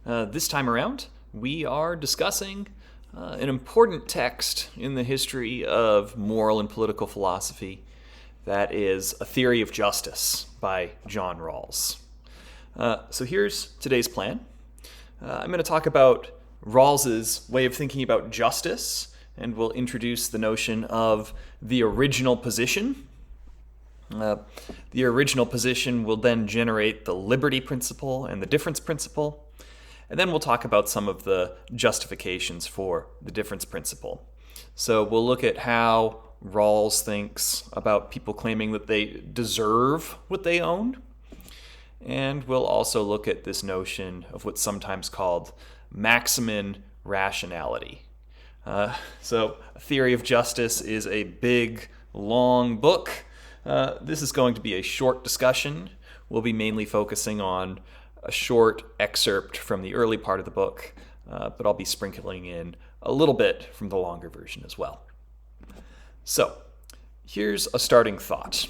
This time around, we are discussing an important text in the history of moral and political philosophy. That is A Theory of Justice by John Rawls. So here's today's plan. I'm going to talk about Rawls's way of thinking about justice, and we'll introduce the notion of the original position. The original position will then generate the liberty principle and the difference principle. And then we'll talk about some of the justifications for the difference principle. So we'll look at how Rawls thinks about people claiming that they deserve what they own. And we'll also look at this notion of what's sometimes called maximin rationality. So A Theory of Justice is a big, long book. This is going to be a short discussion. We'll be mainly focusing on a short excerpt from the early part of the book, but I'll be sprinkling in a little bit from the longer version as well. So, here's a starting thought.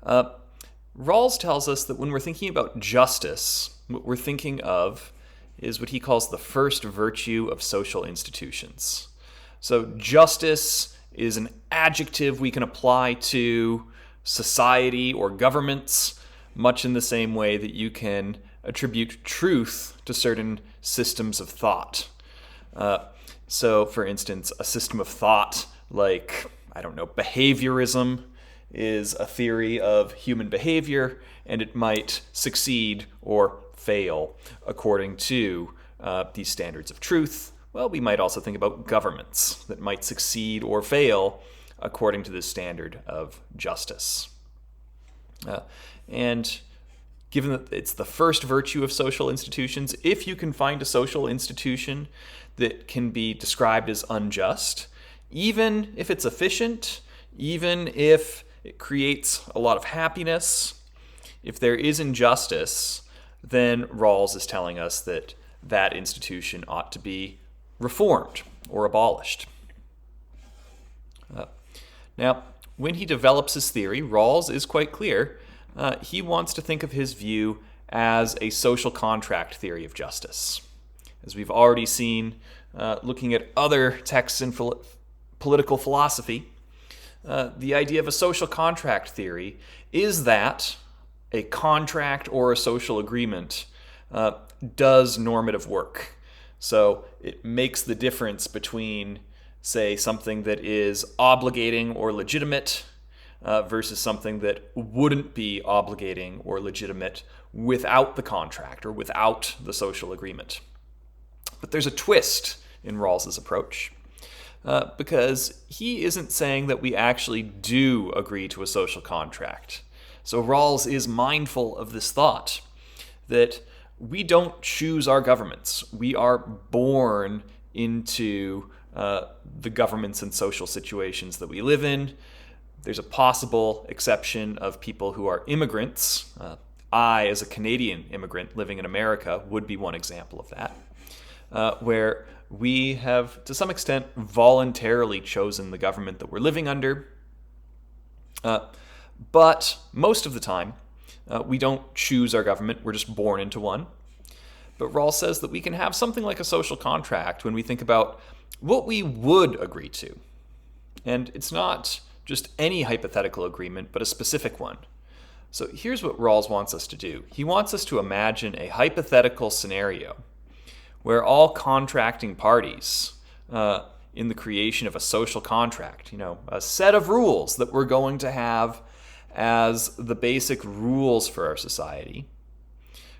Rawls tells us that when we're thinking about justice, what we're thinking of is what he calls the first virtue of social institutions. So, justice is an adjective we can apply to society or governments, much in the same way that you can attribute truth to certain systems of thought. So, for instance, a system of thought like, behaviorism is a theory of human behavior, and it might succeed or fail according to these standards of truth. Well, we might also think about governments that might succeed or fail according to this standard of justice. And given that it's the first virtue of social institutions, if you can find a social institution that can be described as unjust, even if it's efficient, even if it creates a lot of happiness, if there is injustice, then Rawls is telling us that that institution ought to be reformed or abolished. Now, when he develops his theory, Rawls is quite clear. He wants to think of his view as a social contract theory of justice. As we've already seen, looking at other texts in political philosophy, the idea of a social contract theory is that a contract or a social agreement does normative work. So it makes the difference between, say, something that is obligating or legitimate versus something that wouldn't be obligating or legitimate without the contract or without the social agreement. But there's a twist in Rawls's approach, because he isn't saying that we actually do agree to a social contract. So Rawls is mindful of this thought, that we don't choose our governments. We are born into the governments and social situations that we live in. There's a possible exception of people who are immigrants. I, as a Canadian immigrant living in America, would be one example of that, where we have, to some extent, voluntarily chosen the government that we're living under. But most of the time, we don't choose our government. We're just born into one. But Rawls says that we can have something like a social contract when we think about what we would agree to. And it's not just any hypothetical agreement, but a specific one. So here's what Rawls wants us to do. He wants us to imagine a hypothetical scenario where all contracting parties in the creation of a social contract, a set of rules that we're going to have as the basic rules for our society.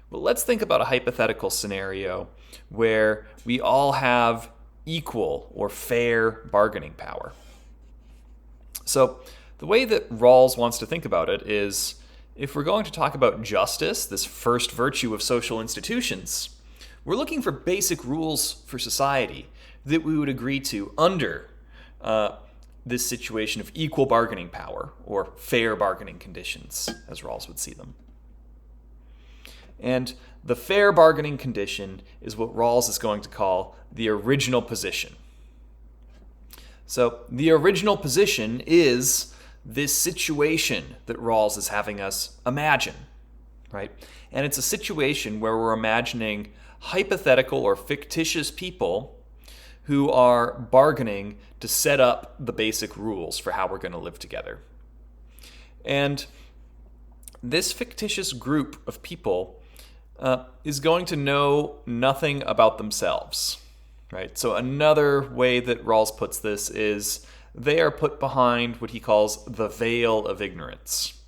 But let's think about a hypothetical scenario where we all have equal or fair bargaining power. So the way that Rawls wants to think about it is, if we're going to talk about justice, this first virtue of social institutions, we're looking for basic rules for society that we would agree to under this situation of equal bargaining power, or fair bargaining conditions, as Rawls would see them. And the fair bargaining condition is what Rawls is going to call the original position. So the original position is this situation that Rawls is having us imagine, right? And it's a situation where we're imagining hypothetical or fictitious people who are bargaining to set up the basic rules for how we're going to live together. And this fictitious group of people is going to know nothing about themselves, right? So another way that Rawls puts this is they are put behind what he calls the veil of ignorance.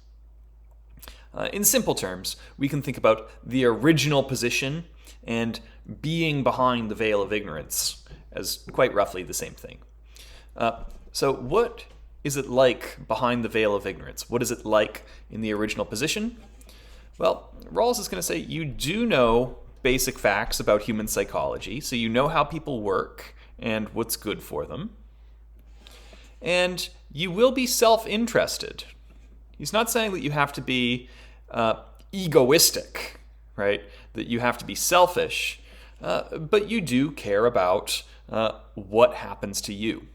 In simple terms, we can think about the original position and being behind the veil of ignorance as quite roughly the same thing. So what is it like behind the veil of ignorance? What is it like in the original position? Well, Rawls is going to say you do know basic facts about human psychology, so you know how people work and what's good for them. And you will be self-interested. He's not saying that you have to be egoistic, right? That you have to be selfish, but you do care about what happens to you.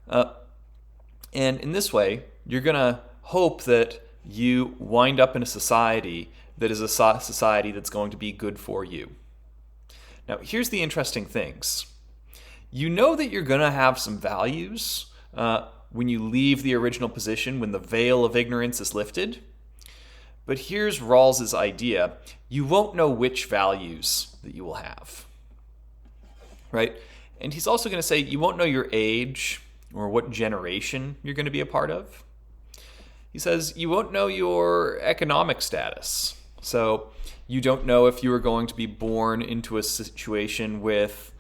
And in this way, you're going to hope that you wind up in a society that is a society that's going to be good for you. Now, here's the interesting things. You know that you're going to have some values when you leave the original position, when the veil of ignorance is lifted. But here's Rawls's idea. You won't know which values that you will have, right? And he's also going to say you won't know your age or what generation you're going to be a part of. He says you won't know your economic status. So you don't know if you are going to be born into a situation with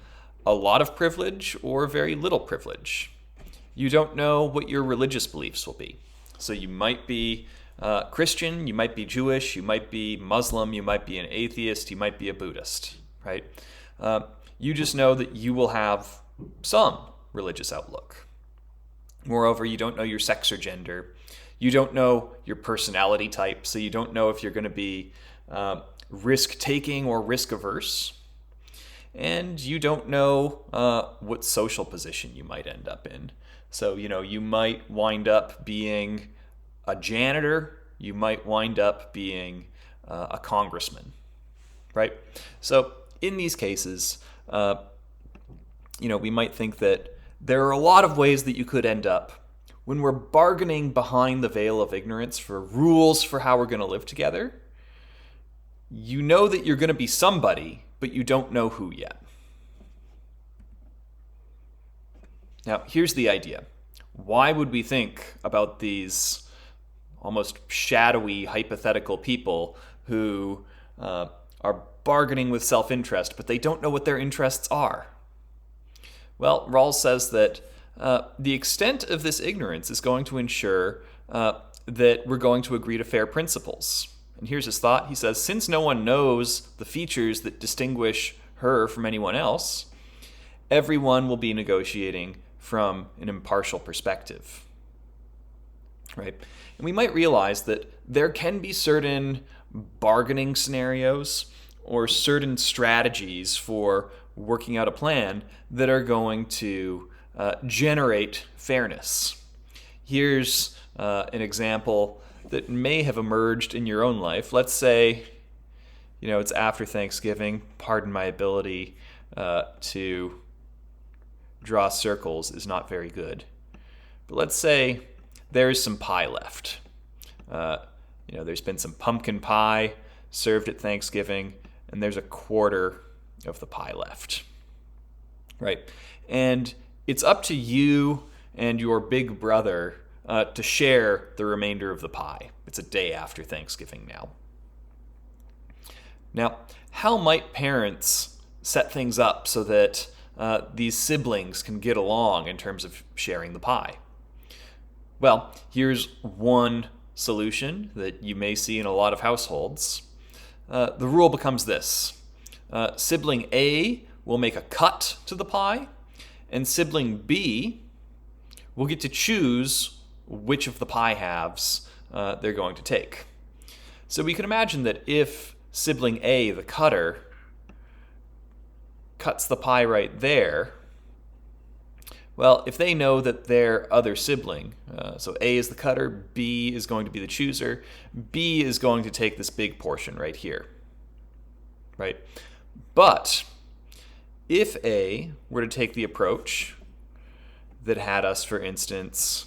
a lot of privilege or very little privilege. You don't know what your religious beliefs will be. So you might be Christian, you might be Jewish, you might be Muslim, you might be an atheist, you might be a Buddhist, right? You just know that you will have some religious outlook. Moreover, you don't know your sex or gender. You don't know your personality type, so you don't know if you're going to be risk-taking or risk-averse. And you don't know what social position you might end up in. So, you might wind up being a janitor, you might wind up being a congressman, right? So in these cases, we might think that there are a lot of ways that you could end up when we're bargaining behind the veil of ignorance for rules for how we're going to live together. You know that you're going to be somebody, but you don't know who yet. Now, here's the idea. Why would we think about these almost shadowy, hypothetical people who are bargaining with self-interest, but they don't know what their interests are? Well, Rawls says that the extent of this ignorance is going to ensure that we're going to agree to fair principles. And here's his thought. He says, since no one knows the features that distinguish her from anyone else, everyone will be negotiating from an impartial perspective, right? And we might realize that there can be certain bargaining scenarios or certain strategies for working out a plan that are going to generate fairness. Here's an example that may have emerged in your own life. Let's say, it's after Thanksgiving. Pardon my ability to draw circles is not very good. But let's say there is some pie left. There's been some pumpkin pie served at Thanksgiving, and there's a quarter of the pie left, right? And it's up to you and your big brother to share the remainder of the pie. It's a day after Thanksgiving now. Now, how might parents set things up so that these siblings can get along in terms of sharing the pie? Well, here's one solution that you may see in a lot of households. The rule becomes this. Sibling A will make a cut to the pie, and sibling B will get to choose which of the pie halves they're going to take. So we can imagine that if sibling A, the cutter, cuts the pie right there, well, if they know that their other sibling, so A is the cutter, B is going to be the chooser, B is going to take this big portion right here. right? But if A were to take the approach that had us, for instance,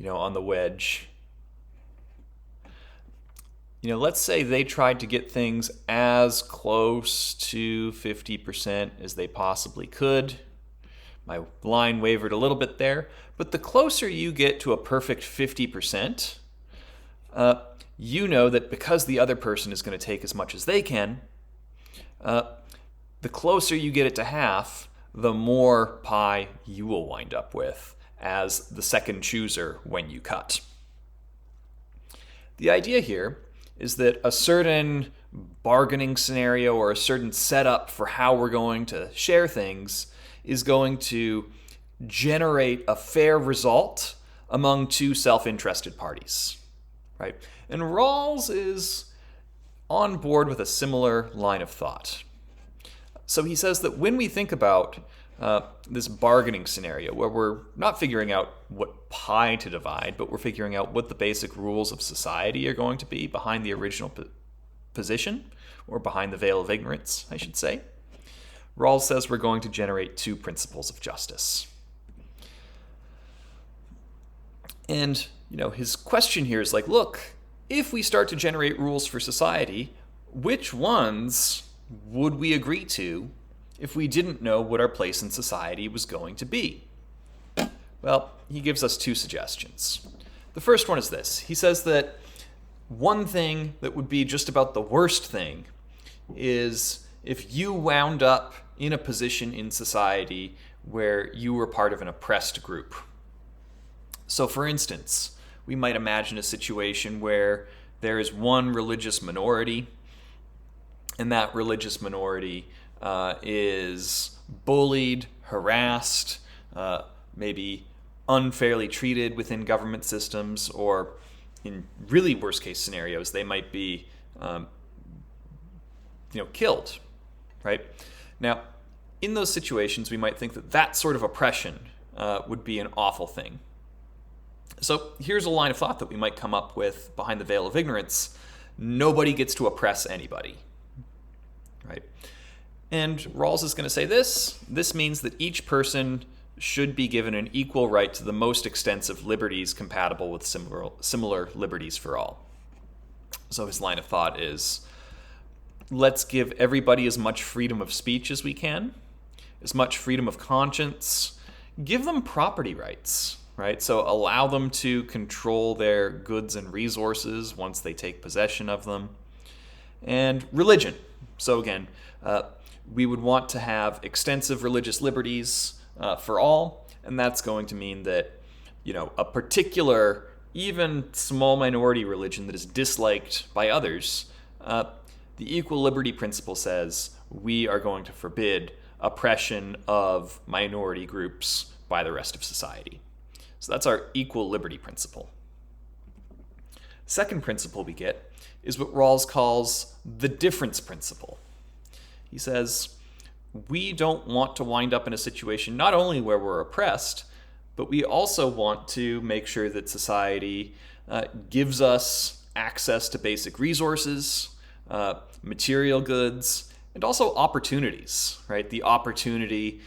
on the wedge, let's say they tried to get things as close to 50% as they possibly could. My line wavered a little bit there, but the closer you get to a perfect 50%, you know that because the other person is going to take as much as they can, the closer you get it to half, the more pie you will wind up with as the second chooser when you cut. The idea here is that a certain bargaining scenario or a certain setup for how we're going to share things is going to generate a fair result among two self-interested parties, right? And Rawls is on board with a similar line of thought. So he says that when we think about this bargaining scenario where we're not figuring out what pie to divide, but we're figuring out what the basic rules of society are going to be behind the original position, or behind the veil of ignorance, I should say, Rawls says we're going to generate two principles of justice. And, his question here is like, look, if we start to generate rules for society, which ones would we agree to if we didn't know what our place in society was going to be? Well, he gives us two suggestions. The first one is this. He says that one thing that would be just about the worst thing is if you wound up in a position in society where you were part of an oppressed group. So for instance, we might imagine a situation where there is one religious minority, and that religious minority is bullied, harassed, maybe unfairly treated within government systems, or in really worst case scenarios, they might be killed, right? Now, in those situations, we might think that that sort of oppression would be an awful thing. So here's a line of thought that we might come up with behind the veil of ignorance. Nobody gets to oppress anybody, right? And Rawls is going to say this. This means that each person should be given an equal right to the most extensive liberties compatible with similar liberties for all. So his line of thought is, let's give everybody as much freedom of speech as we can, as much freedom of conscience, give them property rights, right? So allow them to control their goods and resources once they take possession of them. And religion. So again, we would want to have extensive religious liberties for all, and that's going to mean that, a particular, even small minority religion that is disliked by others, the equal liberty principle says we are going to forbid oppression of minority groups by the rest of society. So that's our equal liberty principle. Second principle we get is what Rawls calls the difference principle. He says, we don't want to wind up in a situation not only where we're oppressed, but we also want to make sure that society gives us access to basic resources, material goods, and also opportunities, right? The opportunity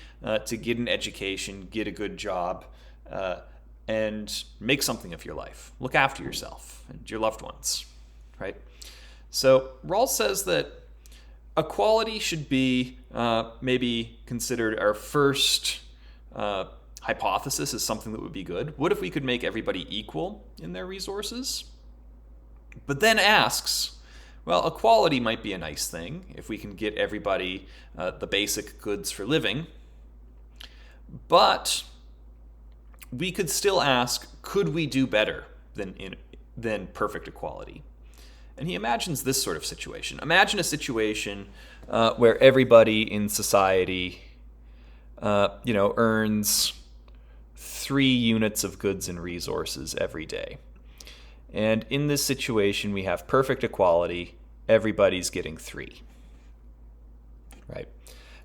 to get an education, get a good job, and make something of your life. Look after yourself and your loved ones, right? So Rawls says that equality should be maybe considered our first hypothesis as something that would be good. What if we could make everybody equal in their resources? But then asks, well, equality might be a nice thing if we can get everybody the basic goods for living. But we could still ask, could we do better than perfect equality? And he imagines this sort of situation. Imagine a situation where everybody in society, earns 3 units of goods and resources every day. And in this situation, we have perfect equality. Everybody's getting 3. Right?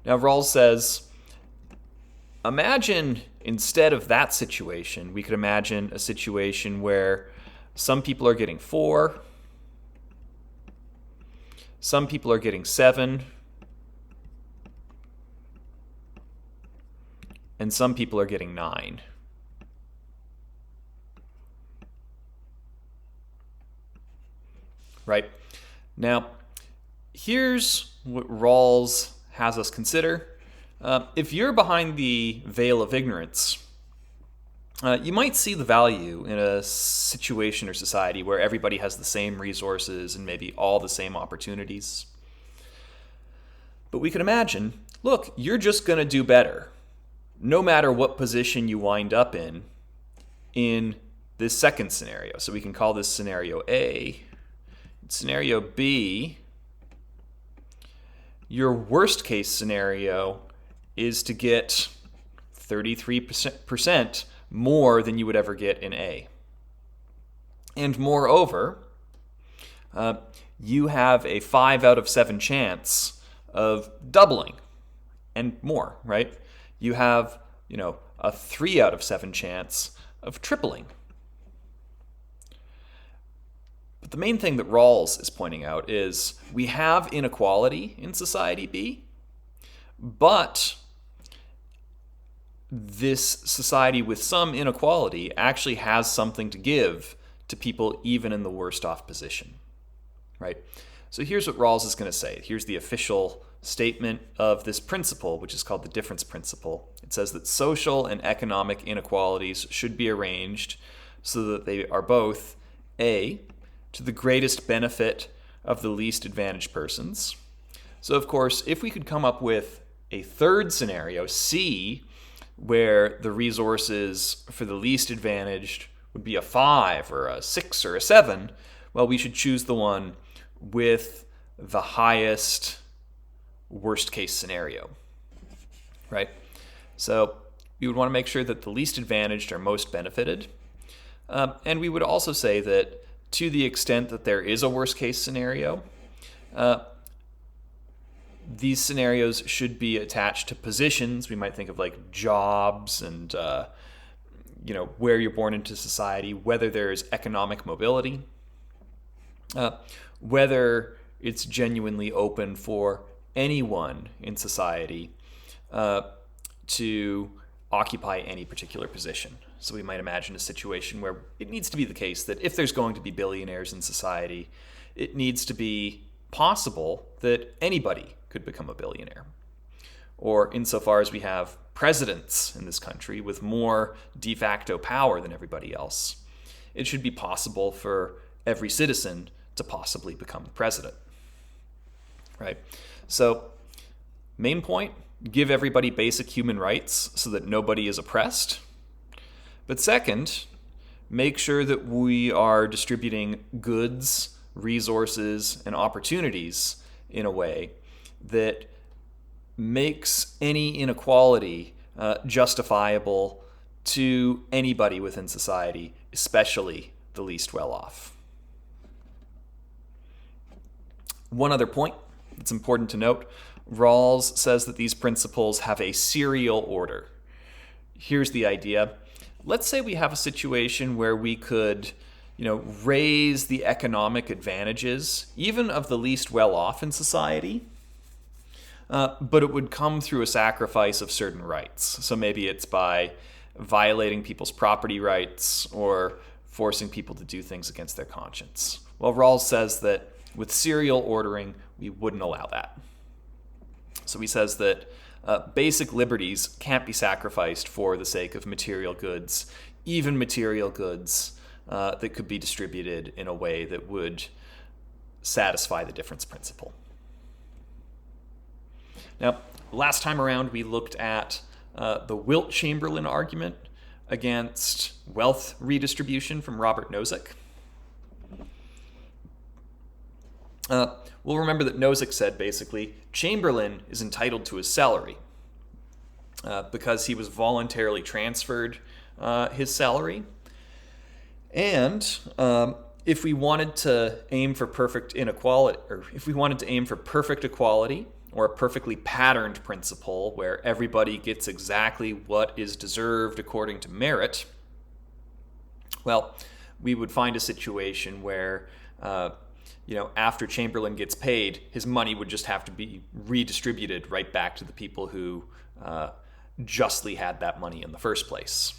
Now, Rawls says, imagine instead of that situation, we could imagine a situation where some people are getting 4, some people are getting 7, and some people are getting 9. Right? Now, here's what Rawls has us consider. If you're behind the veil of ignorance, you might see the value in a situation or society where everybody has the same resources and maybe all the same opportunities. But we can imagine, look, you're just going to do better, no matter what position you wind up in this second scenario. So we can call this scenario A. Scenario B, your worst case scenario is to get 33% more than you would ever get in A. And moreover, you have a 5 out of 7 chance of doubling and more, right? You have, a 3 out of 7 chance of tripling. But the main thing that Rawls is pointing out is we have inequality in society B, but this society with some inequality actually has something to give to people even in the worst off position, right? So here's what Rawls is going to say. Here's the official statement of this principle, which is called the difference principle. It says that social and economic inequalities should be arranged so that they are both A, to the greatest benefit of the least advantaged persons. So of course, if we could come up with a third scenario, C, where the resources for the least advantaged would be a 5 or a 6 or a 7, well, we should choose the one with the highest worst case scenario, right? So we would want to make sure that the least advantaged are most benefited. And we would also say that to the extent that there is a worst case scenario, these scenarios should be attached to positions. We might think of like jobs and where you're born into society, whether there's economic mobility, whether it's genuinely open for anyone in society to occupy any particular position. So we might imagine a situation where it needs to be the case that if there's going to be billionaires in society, it needs to be possible that anybody could become a billionaire. Or insofar as we have presidents in this country with more de facto power than everybody else, it should be possible for every citizen to possibly become the president. Right? So, main point, give everybody basic human rights so that nobody is oppressed. But second, make sure that we are distributing goods, resources, and opportunities in a way that makes any inequality justifiable to anybody within society, especially the least well-off. One other point that's important to note, Rawls says that these principles have a serial order. Here's the idea. Let's say we have a situation where we could, raise the economic advantages, even of the least well-off in society, but it would come through a sacrifice of certain rights. So maybe it's by violating people's property rights or forcing people to do things against their conscience. Well, Rawls says that with serial ordering, we wouldn't allow that. So he says that basic liberties can't be sacrificed for the sake of material goods, even material goods that could be distributed in a way that would satisfy the difference principle. Now, last time around, we looked at the Wilt-Chamberlain argument against wealth redistribution from Robert Nozick. We'll remember that Nozick said, basically, Chamberlain is entitled to his salary because he was voluntarily transferred his salary. And if we wanted to aim for perfect inequality, or if we wanted to aim for perfect equality, or a perfectly patterned principle where everybody gets exactly what is deserved according to merit, well, we would find a situation where after Chamberlain gets paid, his money would just have to be redistributed right back to the people who justly had that money in the first place,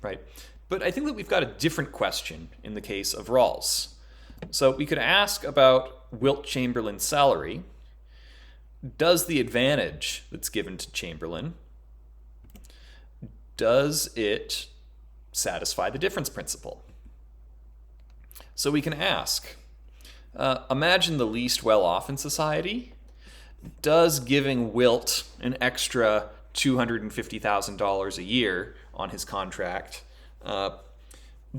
right? But I think that we've got a different question in the case of Rawls. So we could ask about Wilt Chamberlain's salary. Does the advantage that's given to Chamberlain, does it satisfy the difference principle? So we can ask, imagine the least well-off in society. Does giving Wilt an extra $250,000 a year on his contract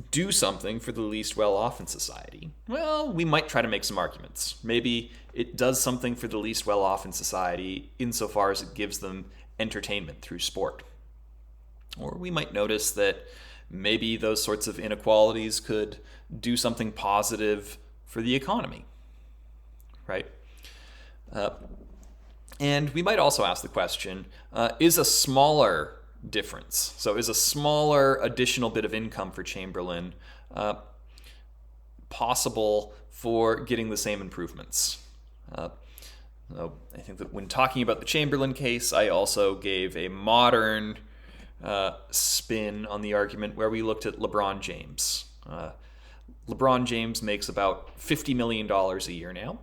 do something for the least well-off in society? Well, we might try to make some arguments. Maybe it does something for the least well-off in society insofar as it gives them entertainment through sport. Or we might notice that maybe those sorts of inequalities could do something positive for the economy, right? And we might also ask the question, is a smaller difference, so is a smaller additional bit of income for Chamberlain possible for getting the same improvements? So I think that when talking about the Chamberlain case, I also gave a modern spin on the argument where we looked at LeBron James. LeBron James makes about $50 million a year now.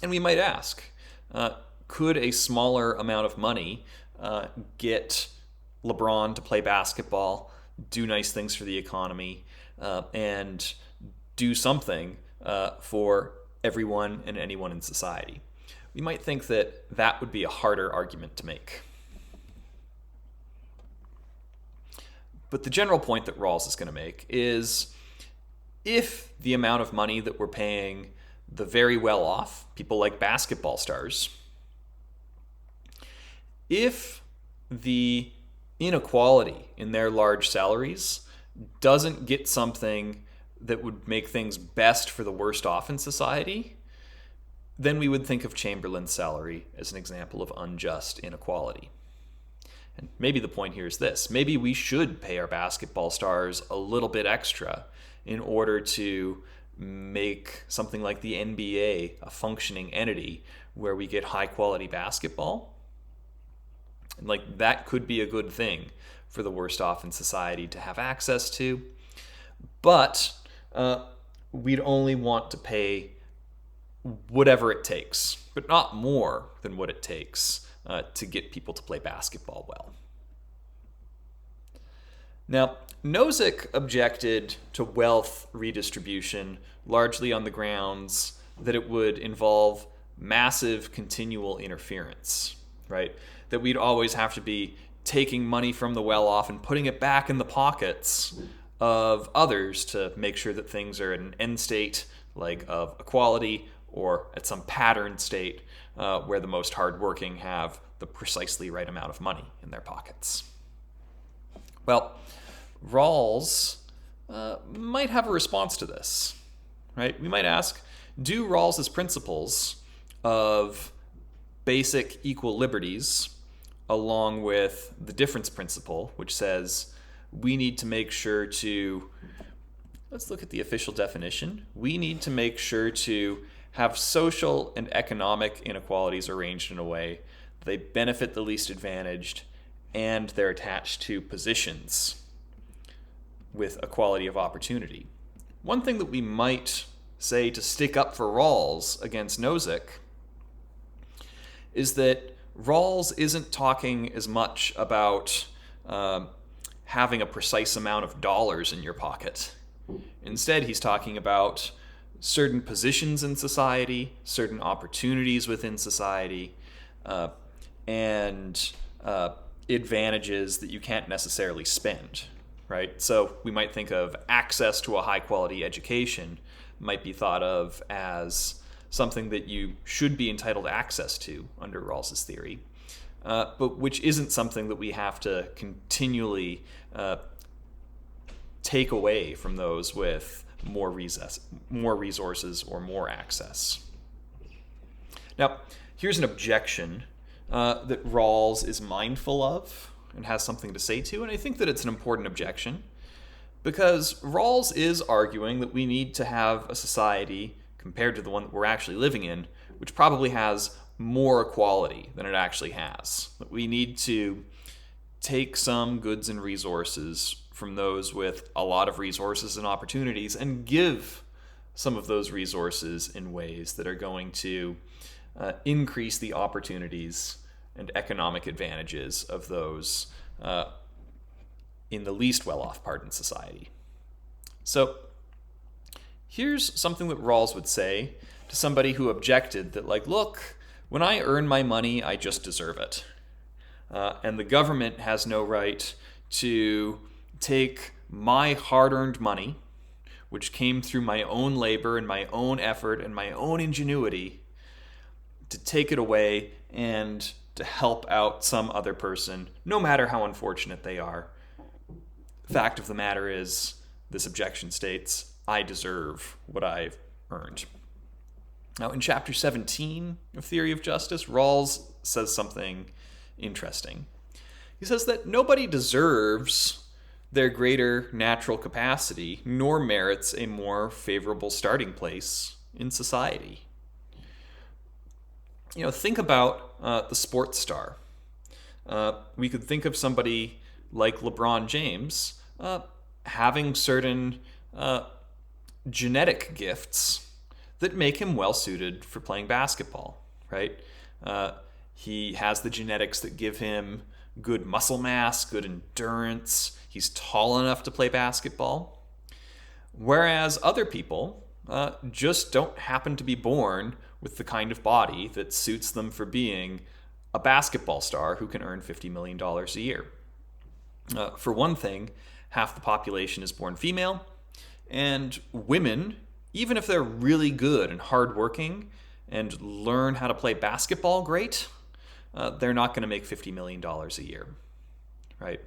And we might ask, could a smaller amount of money get LeBron to play basketball, do nice things for the economy, and do something for everyone and anyone in society? We might think that that would be a harder argument to make. But the general point that Rawls is going to make is, if the amount of money that we're paying the very well-off, people like basketball stars, if the inequality in their large salaries doesn't get something that would make things best for the worst off in society, then we would think of Chamberlain's salary as an example of unjust inequality. And maybe the point here is this. Maybe we should pay our basketball stars a little bit extra in order to make something like the NBA a functioning entity where we get high-quality basketball. And that could be a good thing for the worst off in society to have access to. But we'd only want to pay whatever it takes, but not more than what it takes to get people to play basketball well. Now, Nozick objected to wealth redistribution largely on the grounds that it would involve massive continual interference, right? That we'd always have to be taking money from the well-off and putting it back in the pockets of others to make sure that things are at an end state, like of equality, or at some pattern state where the most hardworking have the precisely right amount of money in their pockets. Well, Rawls might have a response to this, right? We might ask, do Rawls's principles of basic equal liberties, along with the difference principle, which says we need to make sure to, let's look at the official definition, we need to make sure to have social and economic inequalities arranged in a way that they benefit the least advantaged and they're attached to positions with equality of opportunity. One thing that we might say to stick up for Rawls against Nozick is that Rawls isn't talking as much about having a precise amount of dollars in your pocket. Instead, he's talking about certain positions in society, certain opportunities within society, and advantages that you can't necessarily spend, right? So we might think of access to a high-quality education might be thought of as something that you should be entitled access to under Rawls's theory, but which isn't something that we have to continually take away from those with more resources or more access. Now, here's an objection that Rawls is mindful of and has something to say to, and I think that it's an important objection because Rawls is arguing that we need to have a society compared to the one that we're actually living in, which probably has more equality than it actually has. We need to take some goods and resources from those with a lot of resources and opportunities and give some of those resources in ways that are going to increase the opportunities and economic advantages of those in the least well-off part in society. So here's something that Rawls would say to somebody who objected that, like, look, when I earn my money, I just deserve it. And the government has no right to take my hard-earned money, which came through my own labor and my own effort and my own ingenuity, to take it away and to help out some other person, no matter how unfortunate they are. Fact of the matter is, this objection states, I deserve what I've earned. Now, in chapter 17 of Theory of Justice, Rawls says something interesting. He says that nobody deserves their greater natural capacity, nor merits a more favorable starting place in society. Think about the sports star. We could think of somebody like LeBron James having certain genetic gifts that make him well suited for playing basketball, right? He has the genetics that give him good muscle mass, good endurance. He's tall enough to play basketball. Whereas other people just don't happen to be born with the kind of body that suits them for being a basketball star who can earn $50 million a year. For one thing, half the population is born female, and women, even if they're really good and hardworking and learn how to play basketball great, they're not going to make $50 million a year, right?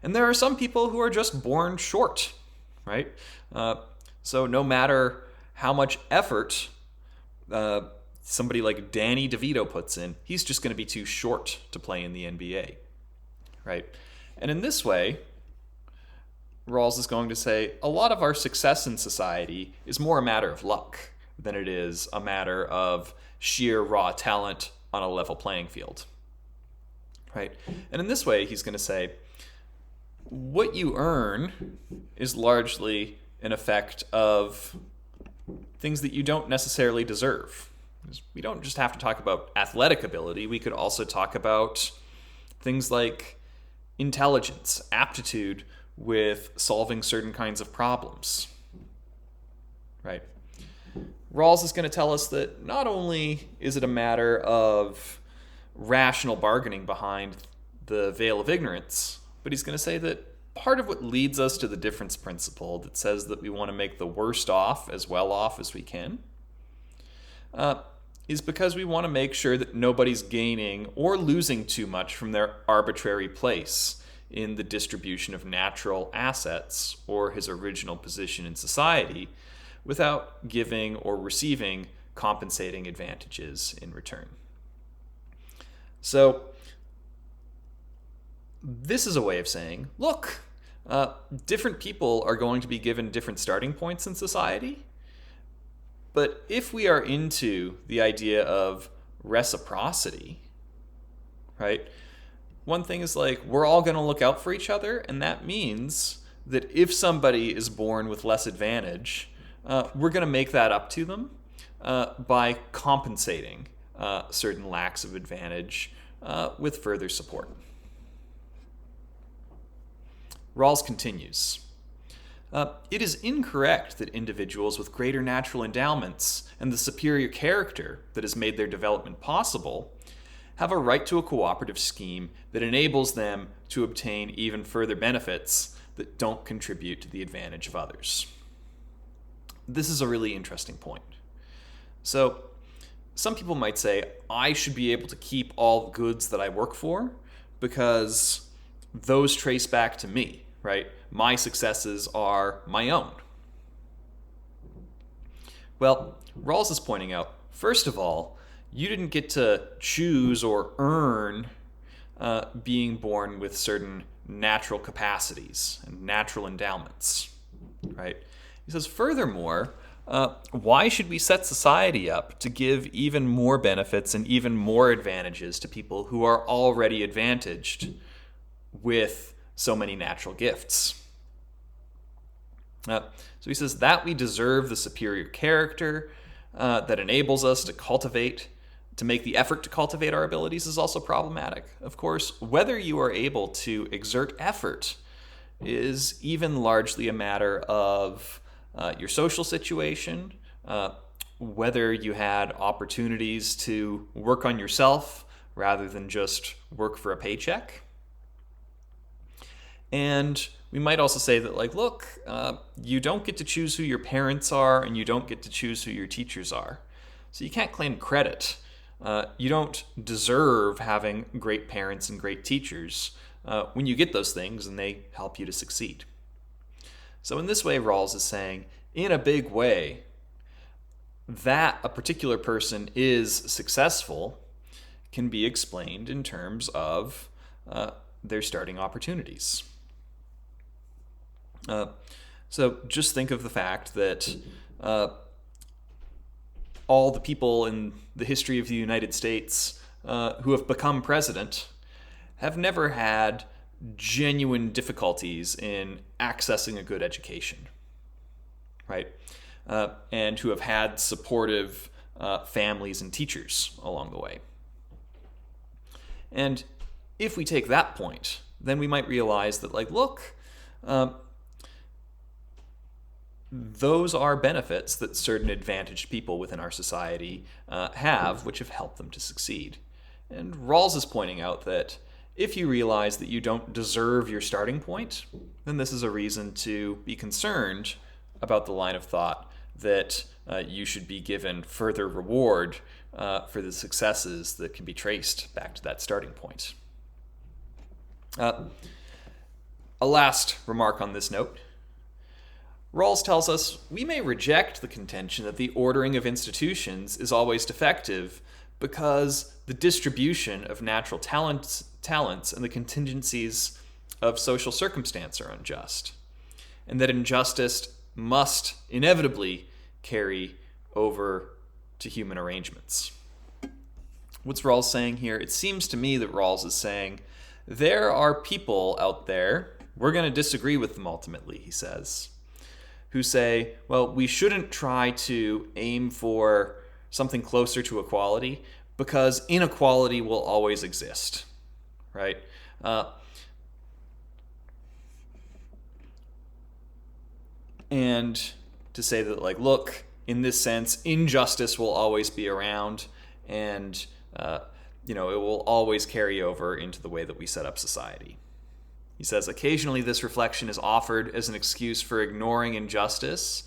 And there are some people who are just born short, right? So no matter how much effort somebody like Danny DeVito puts in, he's just going to be too short to play in the NBA, right? And in this way, Rawls is going to say a lot of our success in society is more a matter of luck than it is a matter of sheer raw talent on a level playing field, right? And in this way, he's going to say what you earn is largely an effect of things that you don't necessarily deserve. We don't just have to talk about athletic ability. We could also talk about things like intelligence, aptitude with solving certain kinds of problems, right? Rawls is going to tell us that not only is it a matter of rational bargaining behind the veil of ignorance, but he's going to say that part of what leads us to the difference principle that says that we want to make the worst off as well off as we can is because we want to make sure that nobody's gaining or losing too much from their arbitrary place in the distribution of natural assets or his original position in society without giving or receiving compensating advantages in return. So this is a way of saying, look, different people are going to be given different starting points in society, but if we are into the idea of reciprocity, right, one thing is like we're all going to look out for each other, and that means that if somebody is born with less advantage, we're going to make that up to them by compensating certain lacks of advantage with further support. Rawls continues. It is incorrect that individuals with greater natural endowments and the superior character that has made their development possible have a right to a cooperative scheme that enables them to obtain even further benefits that don't contribute to the advantage of others. This is a really interesting point. So, some people might say, I should be able to keep all the goods that I work for because those trace back to me, right? My successes are my own. Well, Rawls is pointing out, first of all, you didn't get to choose or earn being born with certain natural capacities and natural endowments, right? He says, furthermore, why should we set society up to give even more benefits and even more advantages to people who are already advantaged with so many natural gifts? So he says that we deserve the superior character that enables us to make the effort to cultivate our abilities is also problematic. Of course, whether you are able to exert effort is even largely a matter of your social situation, whether you had opportunities to work on yourself rather than just work for a paycheck. And we might also say that, look, you don't get to choose who your parents are, and you don't get to choose who your teachers are. So you can't claim credit. You don't deserve having great parents and great teachers when you get those things and they help you to succeed. So in this way, Rawls is saying, in a big way, that a particular person is successful can be explained in terms of their starting opportunities. So just think of the fact that all the people in the history of the United States who have become president have never had genuine difficulties in accessing a good education, right? And who have had supportive families and teachers along the way. And if we take that point, then we might realize that, look, those are benefits that certain advantaged people within our society have, which have helped them to succeed. And Rawls is pointing out that if you realize that you don't deserve your starting point, then this is a reason to be concerned about the line of thought that you should be given further reward for the successes that can be traced back to that starting point. A last remark on this note. Rawls tells us we may reject the contention that the ordering of institutions is always defective because the distribution of natural talents and the contingencies of social circumstance are unjust, and that injustice must inevitably carry over to human arrangements. What's Rawls saying here? It seems to me that Rawls is saying there are people out there, we're going to disagree with them ultimately, he says, who say, well, we shouldn't try to aim for something closer to equality because inequality will always exist, right? And to say that, look, in this sense, injustice will always be around, and it will always carry over into the way that we set up society. He says, occasionally this reflection is offered as an excuse for ignoring injustice,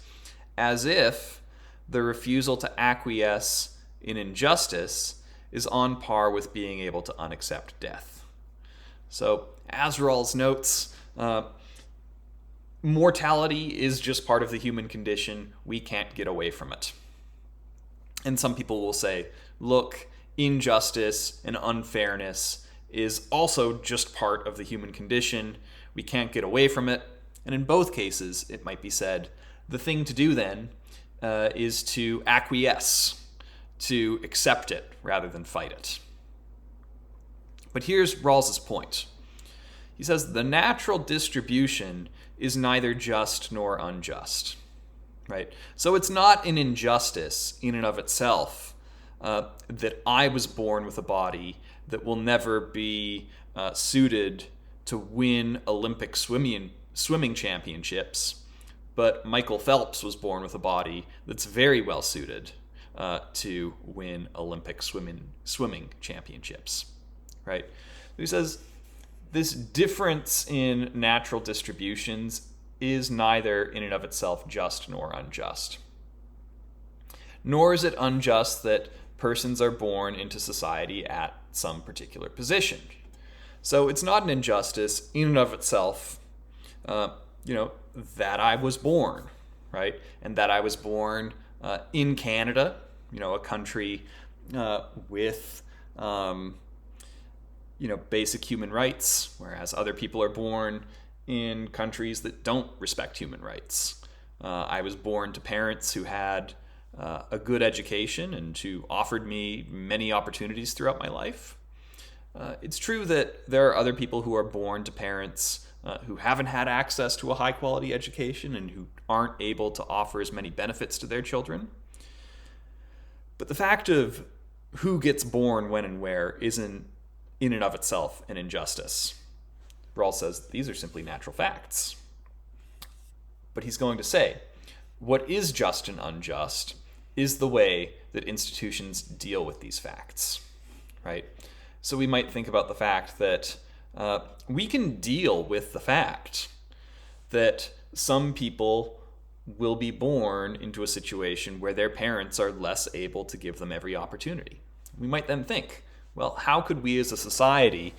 as if the refusal to acquiesce in injustice is on par with being able to unaccept death. So, as Rawls notes, mortality is just part of the human condition. We can't get away from it. And some people will say, look, injustice and unfairness is also just part of the human condition. We can't get away from it. And in both cases, it might be said, the thing to do then is to acquiesce, to accept it rather than fight it. But here's Rawls's point. He says the natural distribution is neither just nor unjust, right? So it's not an injustice in and of itself that I was born with a body that will never be suited to win Olympic swimming championships, but Michael Phelps was born with a body that's very well suited to win Olympic swimming championships, right? He says this difference in natural distributions is neither in and of itself just nor unjust. Nor is it unjust that persons are born into society at some particular position. So it's not an injustice in and of itself, that I was born, right? And that I was born in Canada, a country with, basic human rights, whereas other people are born in countries that don't respect human rights. I was born to parents who had a good education and who offered me many opportunities throughout my life. It's true that there are other people who are born to parents who haven't had access to a high-quality education and who aren't able to offer as many benefits to their children. But the fact of who gets born when and where isn't in and of itself an injustice. Rawls says these are simply natural facts. But he's going to say, what is just and unjust is the way that institutions deal with these facts, right? So we might think about the fact that we can deal with the fact that some people will be born into a situation where their parents are less able to give them every opportunity. We might then think, well, how could we as a society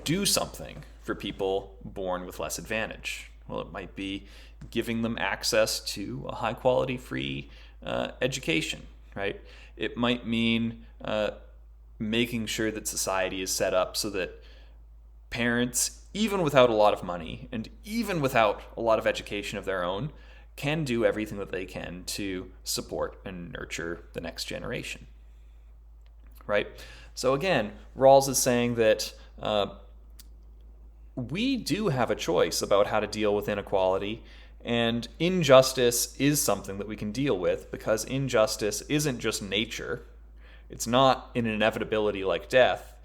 do something for people born with less advantage? Well, it might be giving them access to a high-quality free education, right? It might mean making sure that society is set up so that parents, even without a lot of money and even without a lot of education of their own, can do everything that they can to support and nurture the next generation, right? So again, Rawls is saying that we do have a choice about how to deal with inequality, and injustice is something that we can deal with because injustice isn't just nature. It's not an inevitability like death.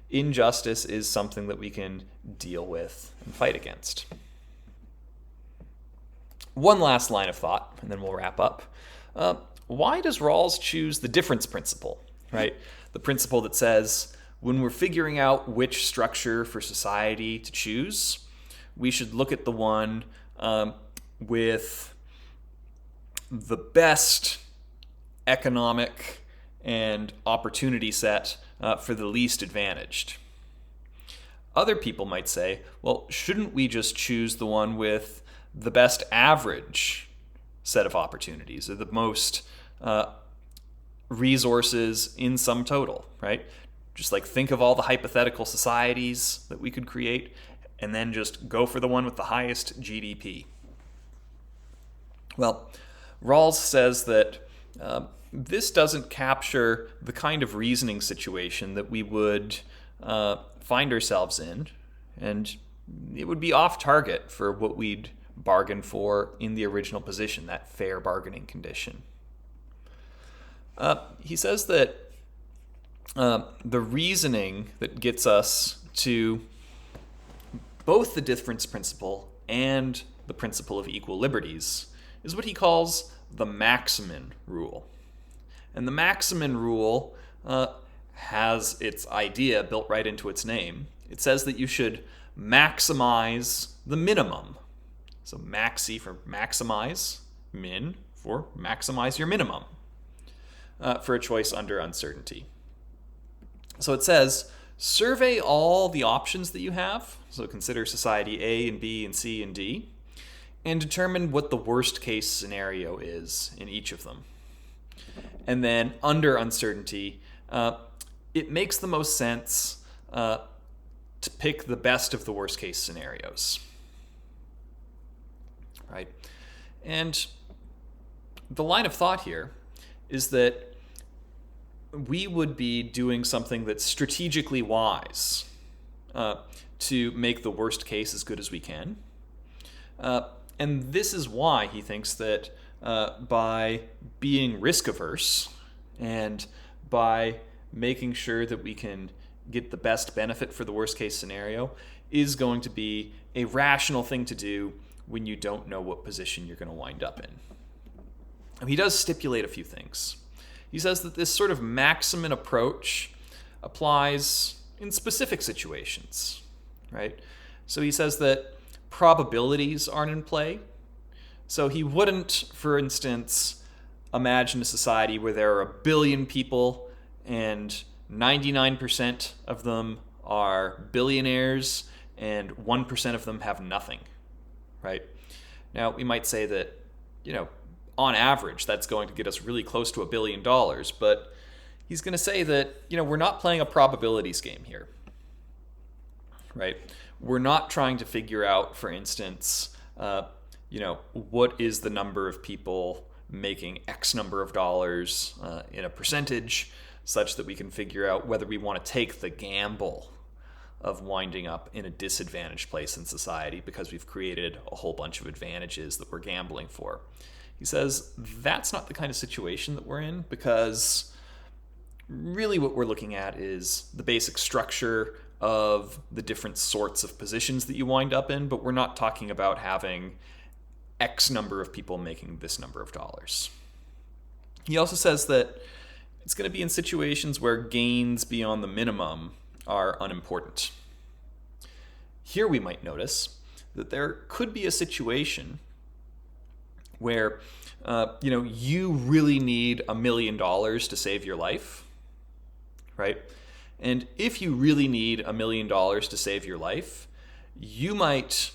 Injustice is something that we can deal with and fight against. One last line of thought, and then we'll wrap up. Why does Rawls choose the difference principle, right? The principle that says when we're figuring out which structure for society to choose, we should look at the one with the best economic and opportunity set for the least advantaged. Other people might say, well, shouldn't we just choose the one with the best average set of opportunities, or the most resources in sum total, right? Just like think of all the hypothetical societies that we could create and then just go for the one with the highest GDP. Well, Rawls says that this doesn't capture the kind of reasoning situation that we would find ourselves in, and it would be off target for what we'd bargain for in the original position, that fair bargaining condition. He says that the reasoning that gets us to both the difference principle and the principle of equal liberties is what he calls the Maximin rule. And the Maximin rule has its idea built right into its name. It says that you should maximize the minimum. So maxi for maximize, min for maximize your minimum for a choice under uncertainty. So it says, survey all the options that you have, so consider society A and B and C and D, and determine what the worst case scenario is in each of them. And then under uncertainty, it makes the most sense to pick the best of the worst case scenarios. Right? And the line of thought here is that we would be doing something that's strategically wise to make the worst case as good as we can. And this is why he thinks that by being risk averse and by making sure that we can get the best benefit for the worst case scenario is going to be a rational thing to do when you don't know what position you're going to wind up in. And he does stipulate a few things. He says that this sort of Maximin approach applies in specific situations, right? So he says that probabilities aren't in play. So he wouldn't, for instance, imagine a society where there are 1 billion people and 99% of them are billionaires and 1% of them have nothing, right? Now, we might say that, on average, that's going to get us really close to $1 billion, but he's going to say that, we're not playing a probabilities game here, right? We're not trying to figure out, for instance, what is the number of people making X number of dollars in a percentage, such that we can figure out whether we want to take the gamble of winding up in a disadvantaged place in society because we've created a whole bunch of advantages that we're gambling for. He says that's not the kind of situation that we're in, because really what we're looking at is the basic structure of the different sorts of positions that you wind up in, but we're not talking about having X number of people making this number of dollars. He also says that it's going to be in situations where gains beyond the minimum are unimportant. Here we might notice that there could be a situation where you really need $1 million to save your life, right? And if you really need $1 million to save your life, you might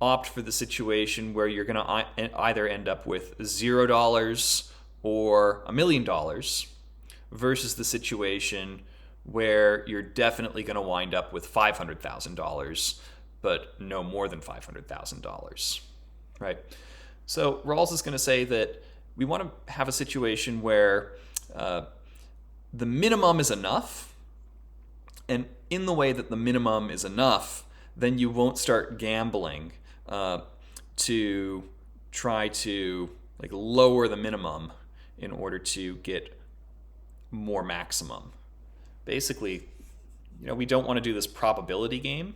opt for the situation where you're going to either end up with $0 or $1 million versus the situation where you're definitely going to wind up with $500,000, but no more than $500,000, right? So Rawls is going to say that we want to have a situation where the minimum is enough, and in the way that the minimum is enough, then you won't start gambling to try to lower the minimum in order to get more maximum. Basically, we don't want to do this probability game,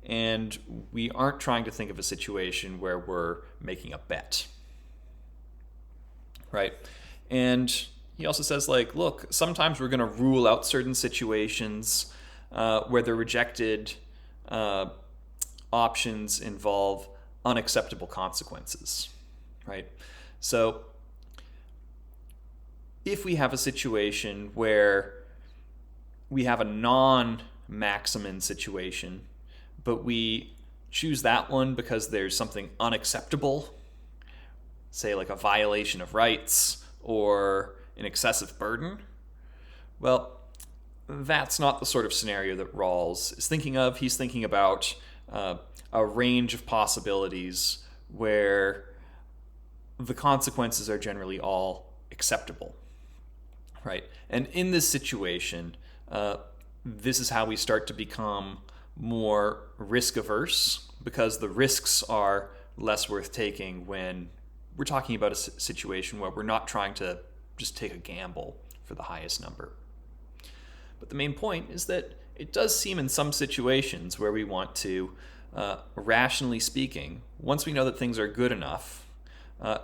and we aren't trying to think of a situation where we're making a bet, right? And he also says, look, sometimes we're going to rule out certain situations where the rejected options involve unacceptable consequences, right? So if we have a situation where we have a non-maximum situation, but we choose that one because there's something unacceptable, say like a violation of rights or an excessive burden, well, that's not the sort of scenario that Rawls is thinking of. He's thinking about a range of possibilities where the consequences are generally all acceptable, right? And in this situation, this is how we start to become more risk averse, because the risks are less worth taking when we're talking about a situation where we're not trying to just take a gamble for the highest number. But the main point is that it does seem in some situations where we want to, rationally speaking, once we know that things are good enough,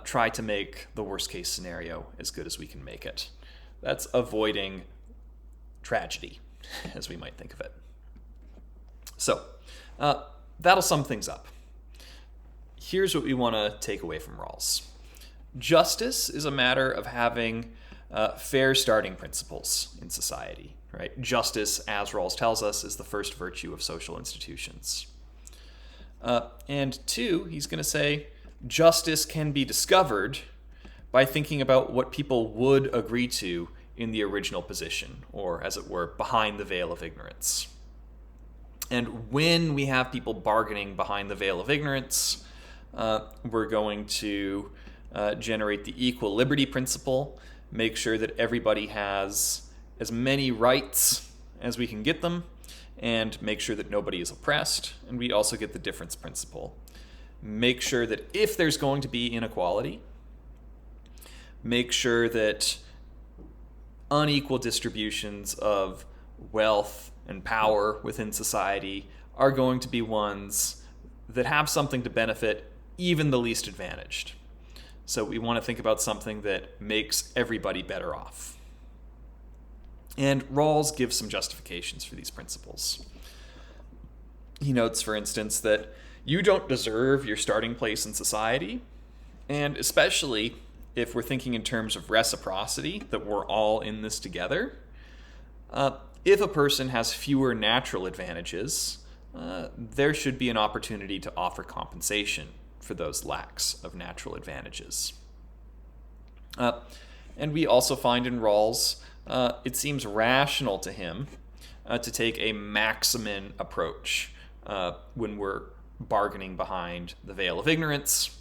try to make the worst case scenario as good as we can make it. That's avoiding tragedy, as we might think of it. So that'll sum things up. Here's what we want to take away from Rawls. Justice is a matter of having fair starting principles in society, right? Justice, as Rawls tells us, is the first virtue of social institutions. And two, he's going to say, justice can be discovered by thinking about what people would agree to in the original position, or as it were, behind the veil of ignorance. And when we have people bargaining behind the veil of ignorance, we're going to generate the equal liberty principle, make sure that everybody has as many rights as we can get them, and make sure that nobody is oppressed. And we also get the difference principle. Make sure that if there's going to be inequality, make sure that unequal distributions of wealth and power within society are going to be ones that have something to benefit even the least advantaged. So we want to think about something that makes everybody better off. And Rawls gives some justifications for these principles. He notes, for instance, that you don't deserve your starting place in society, and especially if we're thinking in terms of reciprocity, that we're all in this together, if a person has fewer natural advantages, there should be an opportunity to offer compensation for those lacks of natural advantages. And we also find in Rawls, it seems rational to him to take a maximum approach when we're bargaining behind the veil of ignorance.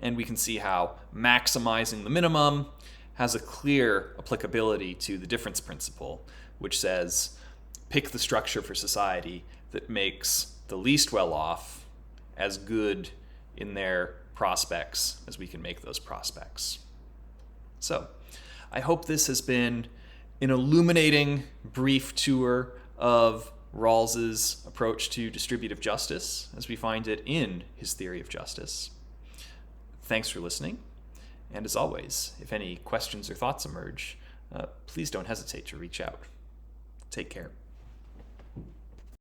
And we can see how maximizing the minimum has a clear applicability to the difference principle, which says pick the structure for society that makes the least well off as good in their prospects as we can make those prospects. So I hope this has been an illuminating brief tour of Rawls's approach to distributive justice as we find it in his theory of justice. Thanks for listening. And as always, if any questions or thoughts emerge, please don't hesitate to reach out. Take care.